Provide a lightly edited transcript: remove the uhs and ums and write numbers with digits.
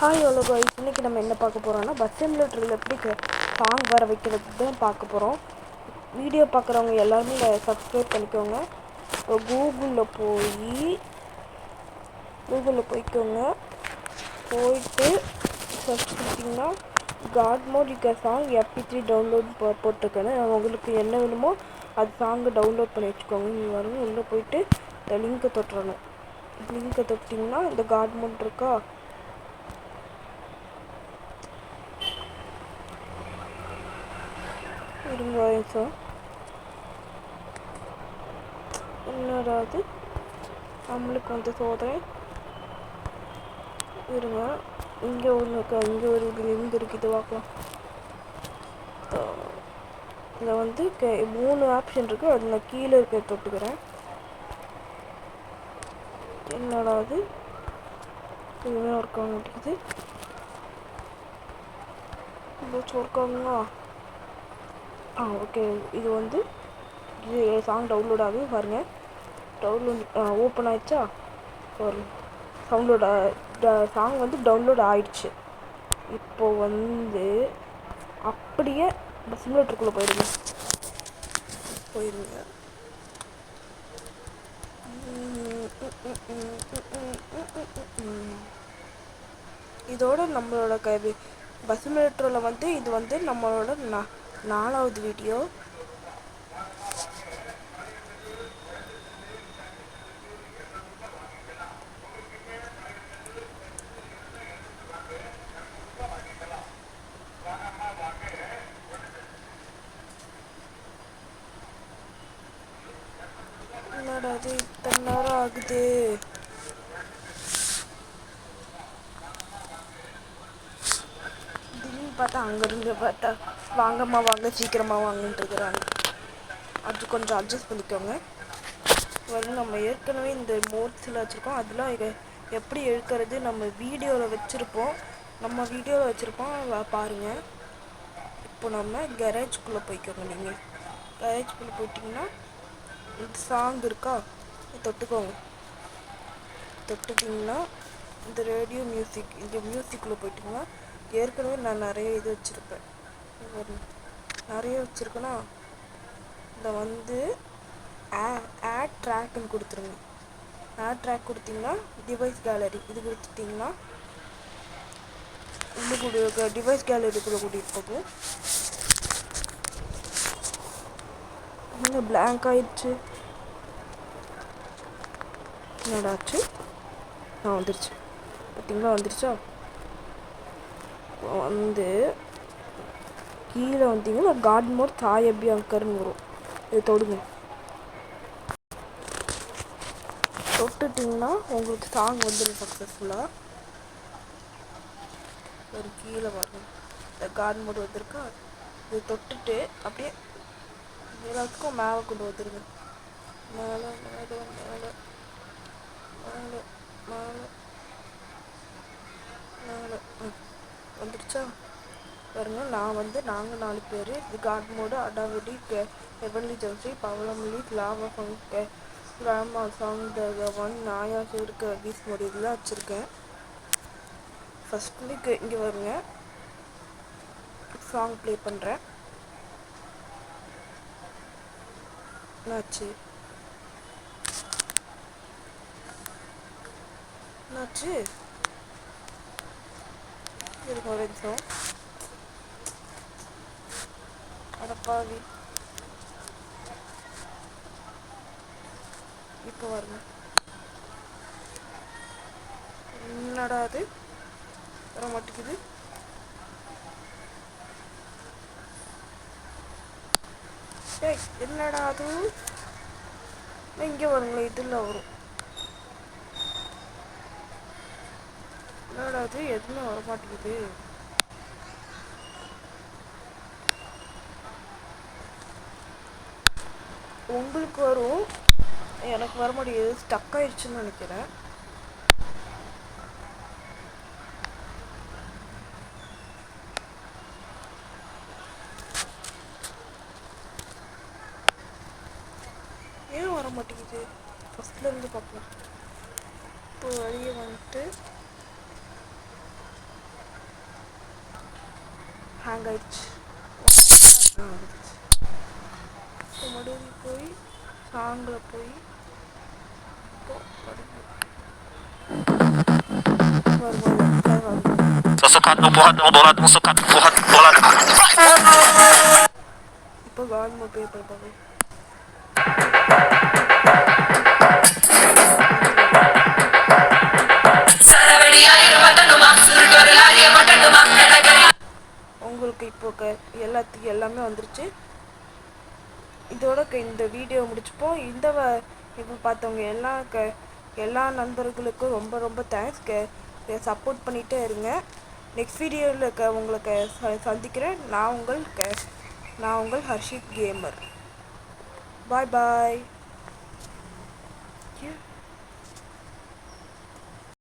Hi hello guys, இன்றைக்கி நம்ம என்ன பார்க்க போகிறோம்னா பஸ் சிமுலேட்டரில் எப்படி சாங் வர வைக்கிறது தான் பார்க்க போகிறோம். வீடியோ பார்க்குறவங்க எல்லாருமே சப்ஸ்கிரைப் பண்ணிக்கோங்க. இப்போ கூகுளில் போய்க்கோங்க. போயிட்டு சர்ச் பண்ணிட்டிங்கன்னா காட் மோட் இருக்க சாங் MP3 டவுன்லோட் போட்டிருக்கேன்னு உங்களுக்கு என்ன வேணுமோ அது சாங்கை டவுன்லோட் பண்ணி வச்சுக்கோங்க. நீங்கள் வரணும் உள்ளே போயிட்டு இந்த லிங்க்கை தொட்டுறணும். லிங்க்கை தொட்டிங்கன்னா இந்த காட் மோட் இருக்கா, இருங்க சார், என்னடாது நம்மளுக்கு வந்து சோதனை இருங்க. இங்கே ஒரு லிங்க் இருக்குது பார்க்கலாம். இதில் வந்து 3 ஆப்ஷன் இருக்குது. அதில் நான் கீழே இருக்க தொட்டுக்கிறேன். என்னடாது இதுவே ஒர்க் ஆக மாட்டேங்குது. ஒர்க் ஆகுங்களா? ஓகே. இது வந்து சாங் டவுன்லோட் ஆகுது பாருங்கள். டவுன்லோட் ஓப்பன் ஆயிடுச்சா? ஒரு சாங் வந்து டவுன்லோட் ஆயிடுச்சு. இப்போ வந்து அப்படியே சிமுலேட்டருக்குள்ளே போயிடுங்க. இதோட நம்மளோட பஸ் சிமுலேட்டரில் வந்து இது வந்து நம்மளோட 4வது வீடியோ. என்னடா அது இத்தனை நேரம் ஆகுது? திடீர்னு பார்த்தா அங்கேருந்து பார்த்தா வாங்கம்மா வாங்க சீக்கிரமாக வாங்கிட்டு இருக்கிறாங்க. அது கொஞ்சம் அட்ஜஸ்ட் பண்ணிக்கோங்க. நம்ம ஏற்கனவே இந்த மோட்ஸில் வச்சுருக்கோம். அதெல்லாம் எப்படி எடுக்கிறது நம்ம வீடியோவில் வச்சுருப்போம். பாருங்கள். இப்போ நம்ம கேரேஜ்குள்ளே போய்க்கோங்க. நீங்கள் கேரேஜ்குள்ளே போயிட்டிங்கன்னா இந்த சாங் இருக்கா, தொட்டுக்கோங்க. தொட்டுட்டிங்கன்னா இந்த ரேடியோ மியூசிக், இந்த மியூசிக்கில் போயிட்டிங்கன்னா ஏற்கனவே நான் நிறைய இது வச்சுருப்பேன். வச்சுருக்கேன்னா இதை வந்து ஆட் ட்ராக்னு கொடுத்துருங்க. ஆட் ட்ராக் கொடுத்தீங்கன்னா டிவைஸ் கேலரி இது கொடுத்துட்டிங்கன்னா உள்ளுக்குள்ள டிவைஸ் கேலரிக்குள்ளே கூட்டிகிட்டு போகும். இன்னும் பிளாங்க் ஆயிடுச்சு. என்னடாச்சு? வந்துருச்சு. பார்த்தீங்களா? வந்துருச்சா? வந்து கீழே வந்தீங்கன்னா காட் மோட் தாய் எப்படி அங்கர்னு வரும். இது தொடுங்க. தொட்டுட்டிங்கன்னா உங்களுக்கு சாங் வந்துடும் சக்ஸஸ்ஃபுல்லாக. ஒரு கீழே வரணும். இந்த காட் மோட் வந்திருக்கா, இது தொட்டுட்டு அப்படியே எல்லாத்துக்கும் மேலே கொண்டு வந்துடுங்க. மேலே மேலே மேலே மேலே மேலே மேலே வந்துடுச்சா? பாருங்க. நாங்கள் 4 பேர். இது காட் மோடு அடாவடி ஹெவன்லி ஜெர்சி பவளமல்லி லாவா ஃபங்க் கிராமா சாங் ஒன் நாயா சூருக்கு பீஸ் மோடி இதெல்லாம் வச்சுருக்கேன். ஃபஸ்ட்டு இங்கே வருங்க. சாங் ப்ளே பண்ணுறேன். என்னாச்சு? இருக்கும் ஒரு நிமிஷம். அடப்பாவி. இப்போ வருங்க. என்னடா அது வர மாட்டேங்குது? என்னடா அது? இங்கே வருங்களே, இதில் வரும். என்னடா அது எதுவுமே வர மாட்டேங்குது? உங்களுக்கு வரும், எனக்கு வர மாட்டேங்குது. ஸ்டக் ஆயிடுச்சுன்னு நினைக்கிறேன். ஏன் வர மாட்டேங்குது? ஃபஸ்ட்லேருந்து பார்க்கலாம். இப்போ வெளியே வந்துட்டு ஹேங் ஆயிடுச்சு. மறுபடியும் போய் சாங்கில் போய் இப்போ கவர்மெண்ட் பேப்பர் பார்ப்போம். உங்களுக்கு இப்போ எல்லாமே வந்துருச்சு. இதோட இந்த வீடியோ முடிச்சுப்போம். இப்போ பார்த்தவங்க எல்லா நண்பர்களுக்கும் ரொம்ப ரொம்ப தேங்க்ஸ். சப்போர்ட் பண்ணிகிட்டே இருங்க. நெக்ஸ்ட் வீடியோவில் உங்களுக்கு சந்திக்கிறேன். நான் உங்கள் ஹர்ஷித் கேமர். பாய் பாய்.